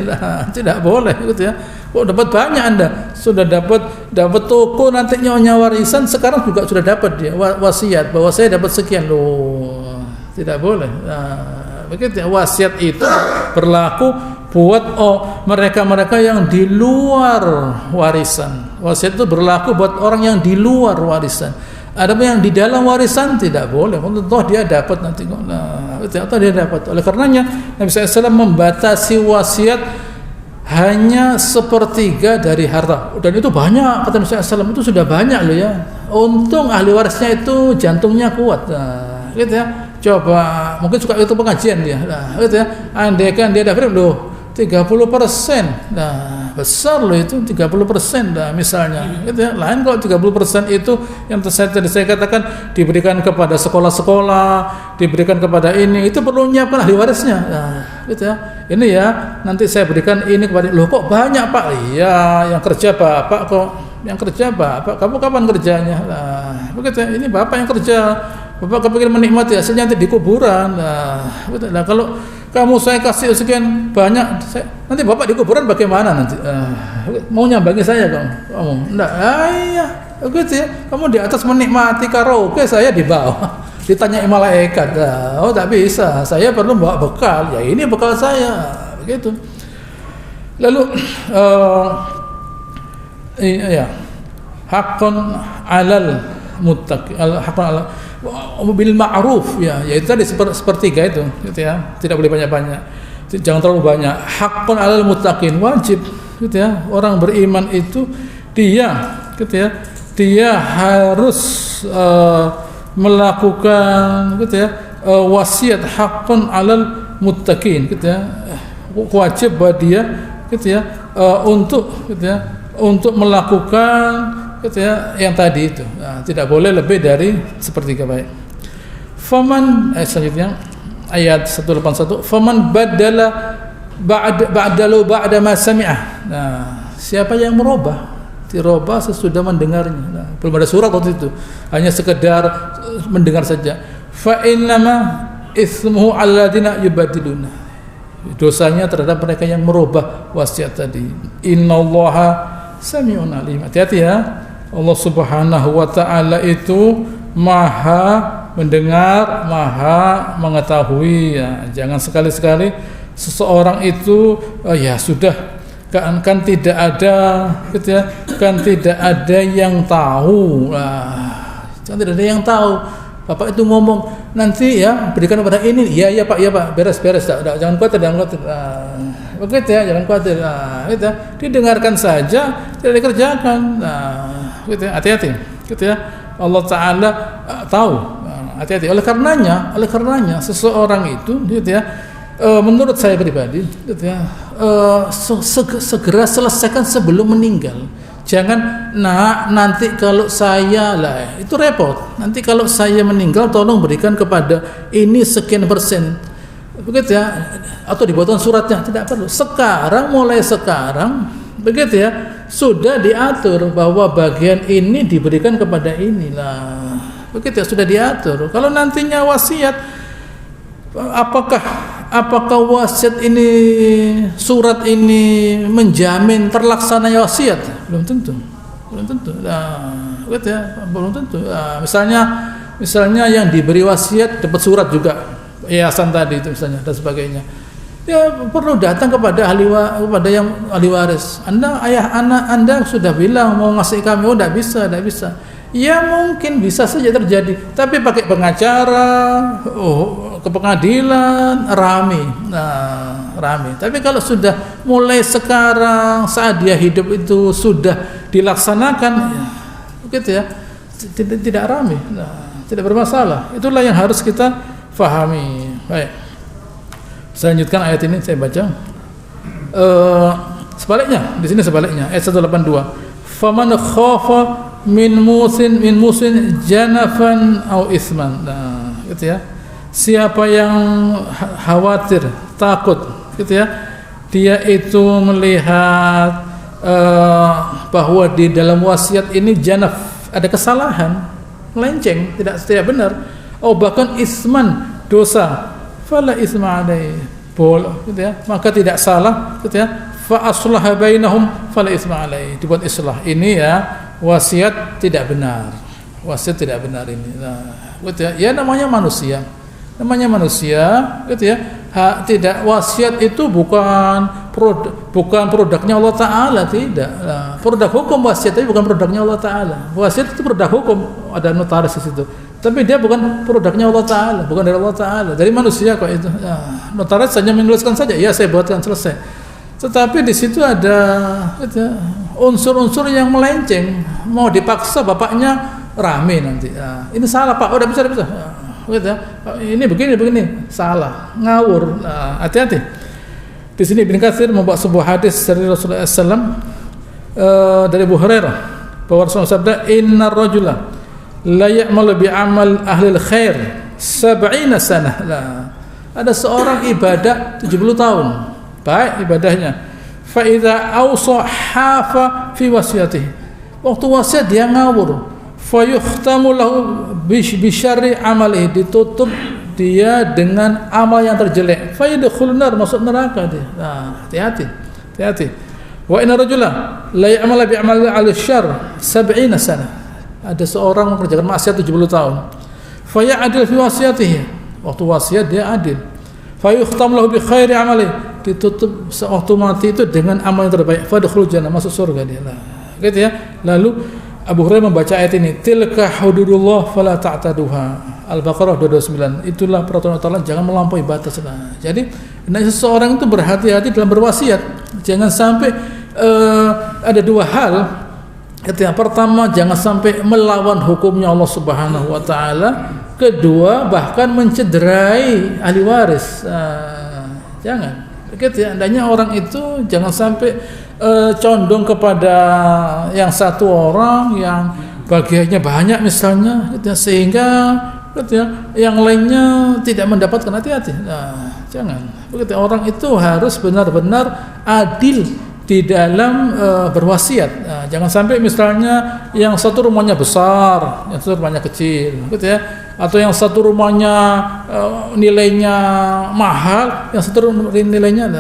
tidak boleh, gitu ya. Kok dapat banyak Anda, sudah dapat toko, nanti nyonya warisan, sekarang juga sudah dapat dia wasiat bahwa saya dapat sekian, loh, tidak boleh. Begitu ya, wasiat itu berlaku buat mereka-mereka yang di luar warisan. Wasiat itu berlaku buat orang yang di luar warisan. Ada yang di dalam warisan tidak boleh. Toh dia dapat nanti. Atau dia dapat. Oleh karenanya Nabi SAW membatasi wasiat hanya sepertiga dari harta. Dan itu banyak, kata Nabi SAW, itu sudah banyak loh ya. Untung ahli warisnya itu jantungnya kuat. Gitu ya. Coba, mungkin suka itu pengajian dia. Gitu ya. Andaikan dia dapat loh 30%, besar loh itu 30%, misalnya, gitu ya. Lain kalau 30% itu yang tadi saya katakan diberikan kepada sekolah-sekolah, diberikan kepada ini, itu perlu menyiapkan ahli warisnya, gitu ya. Ini ya, nanti saya berikan ini kepada, loh kok banyak Pak? Iya, yang kerja Bapak kok, kamu kapan kerjanya? Begitu ya, ini Bapak yang kerja, Bapak kepikir menikmati hasilnya nanti di kuburan, betul. Nah kalau kamu saya kasih sekian banyak, nanti Bapak di kuburan bagaimana nanti? Mau nyambangi saya kamu? Enggak, iya, gitu ya. Kamu di atas menikmati karaoke, saya di bawah. Ditanyai malaikat, tak bisa. Saya perlu bawa bekal. Ya ini bekal saya, begitu. Lalu, ya, hakun alal muttaqi, hakun alal bil ma'ruf, ya, yaitu tadi sepertiga itu, gitu ya, tidak boleh banyak-banyak. jangan terlalu banyak. Haqqun 'alal muttaqin, wajib gitu ya. Orang beriman itu dia gitu ya, dia harus melakukan gitu ya, wasiat haqqun 'alal muttaqin gitu ya. Wajib buat dia gitu ya, untuk gitu ya, untuk melakukan gitu ya yang tadi itu. Nah, tidak boleh lebih dari sepertiga baik. Faman selanjutnya ayat 181, faman badala ba'da ma sami'ah. Nah, siapa yang merubah? Dirubah sesudah mendengarnya. Nah, belum ada surat waktu itu, hanya sekedar mendengar saja. Fa innama ismuhu alladziina yubaddiluna. Dosanya terhadap mereka yang merubah wasiat tadi. Innallaha sami'un alim. Hati-hati ya. Allah Subhanahu wa taala itu Maha mendengar, Maha mengetahui ya. Jangan sekali-sekali seseorang itu ya sudah kan tidak ada gitu ya, kan tidak ada yang tahu. Kan tidak ada yang tahu. Bapak itu ngomong nanti ya berikan kepada ini, iya Pak, beres, jangan khawatir, begitu ya, jangan khawatir, gitu ya, didengarkan saja, tidak dikerjakan, gitu ya, hati-hati, gitu ya, Allah Taala tahu, hati-hati. Oleh karenanya seseorang itu, gitu ya, menurut saya pribadi, gitu ya, segera selesaikan sebelum meninggal. Jangan nanti kalau saya lah itu repot. Nanti kalau saya meninggal tolong berikan kepada ini sekian persen. Begitu ya. Atau dibuatkan suratnya, tidak perlu. Mulai sekarang begitu ya, sudah diatur bahwa bagian ini diberikan kepada inilah. Begitu ya, sudah diatur. Kalau nantinya wasiat, apakah wasiat ini, surat ini menjamin terlaksananya wasiat? Belum tentu. Nah, gitu ya, belum tentu. Nah, misalnya yang diberi wasiat dapat surat juga, yayasan tadi itu misalnya dan sebagainya. Ya perlu datang kepada yang ahli waris. Ayah anak Anda sudah bilang mau ngasih kami, oh tidak bisa. Ya mungkin bisa saja terjadi, tapi pakai pengacara, ke pengadilan, rame. Tapi kalau sudah mulai sekarang saat dia hidup itu sudah dilaksanakan, begitu ya, tidak rame, tidak bermasalah. Itulah yang harus kita fahami. Baik, saya lanjutkan ayat ini, saya baca. Sebaliknya, di sini sebaliknya, ayat 182. Faman khafa min musin janafan au isman. Nah, gitu ya. Siapa yang khawatir, takut, gitu ya, dia itu melihat bahwa di dalam wasiat ini janaf, ada kesalahan, melenceng, tidak benar. Oh bahkan isman, dosa, fala isma alaihi, gitu ya, maka tidak salah, gitu ya. Fa aslaha bainahum fala isma alaihi, dibuat islah. Ini ya wasiat tidak benar, ini. Nah, gitu ya, namanya manusia, gitu ya. Tidak, wasiat itu bukan produknya Allah Taala, tidak. Nah, produk hukum wasiat itu bukan produknya Allah Taala. Wasiat itu produk hukum, ada notaris di situ. Tapi dia bukan produknya Allah Taala, bukan dari Allah Taala, dari manusia kok itu. Nah, notaris hanya menuliskan saja, ya saya buatkan, selesai. Tetapi di situ ada gitu, unsur-unsur yang melenceng, mau dipaksa bapaknya rame nanti. Nah, ini salah Pak, udah bisa. Gitu, ini begini, salah, ngawur. Nah, hati-hati. Di sini Ibnu Katsir membawa sebuah hadis dari Rasulullah SAW dari Abu Hurairah bahwa Rasulullah sabda, innar rajula la ya'malu bi amal ahli khair 70 sanah. Nah, ada seorang ibadah 70 tahun. Baik ibadahnya. Fa idza awsa hafa fi wasiyatihi. Waktu wasiat dia ngawur. Fa yukhtamu lahu bi syarri amalihi, ditutup dia dengan amal yang terjelek. Fa yadkhulun nar, masuk neraka dia. Nah, hati-hati. Wa inna rajula la ya'malu bi amali al-syarr 70 sana. Ada seorang mengerjakan maksiat 70 tahun. Fa ya'dil fi wasiyatihi. Waktu wasiat dia adil. Fa yukhtamu lahu bi khairi amalihi, ditutup waktu mati itu dengan amal yang terbaik. Fadkhulul jannah, masuk surga dia lah. Gitu ya. Lalu Abu Hurairah membaca ayat ini, tilka hududullah fala ta'taduha. Al-Baqarah 229. Itulah peraturan Allah, jangan melampaui batas. Nah, jadi seseorang itu berhati-hati dalam berwasiat. Jangan sampai ada dua hal. Yang pertama, jangan sampai melawan hukumnya Allah Subhanahu wa taala. Kedua, bahkan mencederai ahli waris. Jangan. Begitu ya, hendaknya orang itu jangan sampai condong kepada yang satu orang yang bagiannya banyak misalnya, gitu ya, sehingga gitu ya, yang lainnya tidak mendapatkan. Hati-hati. Nah, jangan. Begitu, orang itu harus benar-benar adil di dalam berwasiat. Nah, jangan sampai misalnya yang satu rumahnya besar, yang satu rumahnya kecil, gitu ya. Atau yang satu rumahnya nilainya mahal, yang satu nilainya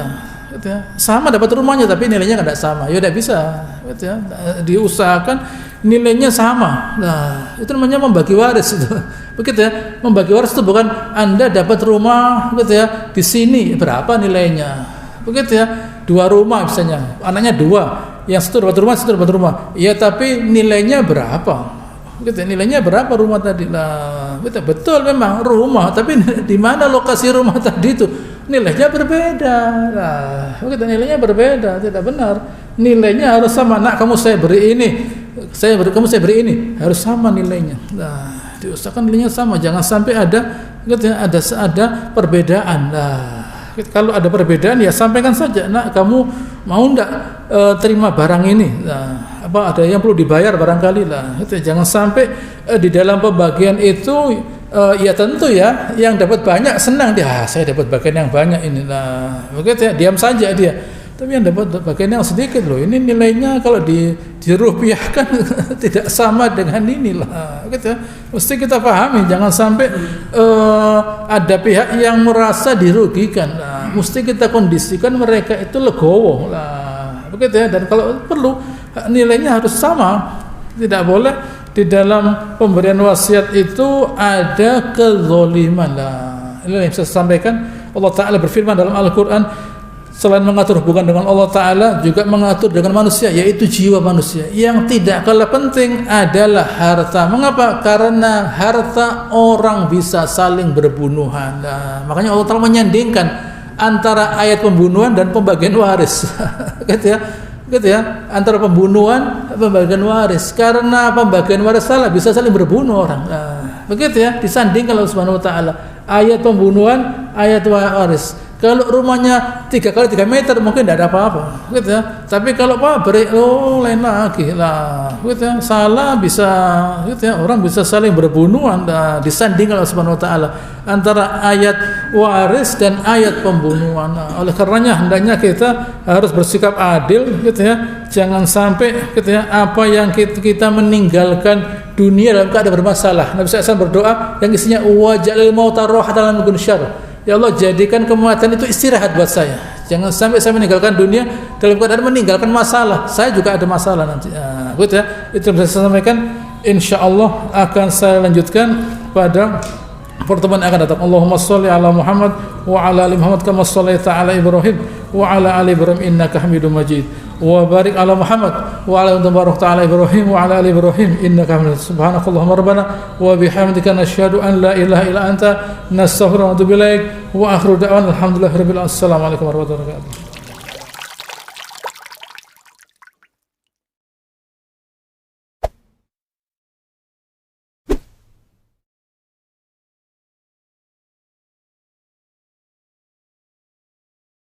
gitu ya, sama dapat rumahnya tapi nilainya tidak sama. Ya tidak bisa, gitu ya. Diusahakan nilainya sama. Nah, itu namanya membagi waris itu. Begitu ya. Membagi waris itu bukan Anda dapat rumah, gitu ya, di sini berapa nilainya. Begitu ya. 2 rumah misalnya, anaknya 2, yang satu dapat rumah, satu dapat rumah. Ya tapi nilainya berapa? Gitu, nilainya berapa rumah tadi? Lah, betul memang rumah, tapi di mana lokasi rumah tadi itu nilainya berbeda. Nah, begitu, nilainya berbeda, tidak benar. Nilainya harus sama. Nak, kamu saya beri ini, kamu saya beri ini, harus sama nilainya. Nah, diusahakan nilainya sama, jangan sampai ada gitu ya, ada perbedaan. Nah, kalau ada perbedaan ya sampaikan saja. Nak, kamu mau enggak terima barang ini? Nah, apa ada yang perlu dibayar barangkali lah. Itu jangan sampai di dalam pembagian itu ya tentu ya yang dapat banyak senang dia, saya dapat bagian yang banyak ini. Nah, begitu ya, diam saja dia. Tapi yang dapat bagian yang sedikit loh, ini nilainya kalau dirupiahkan tidak sama dengan inilah, gitu ya. Mesti kita pahami, jangan sampai ada pihak yang merasa dirugikan. Nah, mesti kita kondisikan mereka itu legowo lah, begitu ya. Dan kalau perlu nilainya harus sama, tidak boleh di dalam pemberian wasiat itu ada kezaliman lah. Ini yang saya sampaikan. Allah Ta'ala berfirman dalam Al-Quran, selain mengatur hubungan dengan Allah Ta'ala, juga mengatur dengan manusia, yaitu jiwa manusia. Yang tidak kalah penting adalah harta. Mengapa? Karena harta orang bisa saling berbunuhan. Nah, makanya Allah Ta'ala menyandingkan antara ayat pembunuhan dan pembagian waris. Gitu ya, antara pembunuhan dan pembagian waris. Karena pembagian waris salah, bisa saling berbunuh orang. Nah, begitu ya, disandingkan Allah Subhanahu wa taala. Ayat pembunuhan, ayat waris. Kalau rumahnya 3 kali 3 meter mungkin tidak ada apa-apa, gitu ya. Tapi kalau pabrik, lain lagi lah, gitu ya. Salah bisa, gitu ya. Orang bisa saling berbunuhan. Disandingkan Allah Subhanahu wa taala antara ayat waris dan ayat pembunuhan. Nah, oleh karenanya hendaknya kita harus bersikap adil, gitu ya. Jangan sampai, gitu ya, apa yang kita meninggalkan dunia dalam keadaan bermasalah. Nabi SAW berdoa yang isinya wajalil mauta rahatan min kulli syarr. Ya Allah, jadikan kematian itu istirahat buat saya. Jangan sampai saya meninggalkan dunia dalam keadaan meninggalkan masalah. Saya juga ada masalah nanti. Nah, gitu ya. Itu yang saya sampaikan. InsyaAllah akan saya lanjutkan pada pertemuan yang akan datang. Allahumma sholli ala Muhammad wa ala ali Muhammad kama shallaita ala Ibrahim wa ala ali Ibrahim innaka Hamidum Majid. Wa barik ala Muhammad wa ala ta'ala Ibrahim wa ala ali Ibrahim innaka Hamidum Majid. Subhanakallahumma rabbana wa bihamdika nasyhadu an la ilaha illa anta nastaghfiruka wa natubu ilaik wa akhiru da'wana alhamdulillahirabbil alamin. Assalamualaikum warahmatullahi wabarakatuh.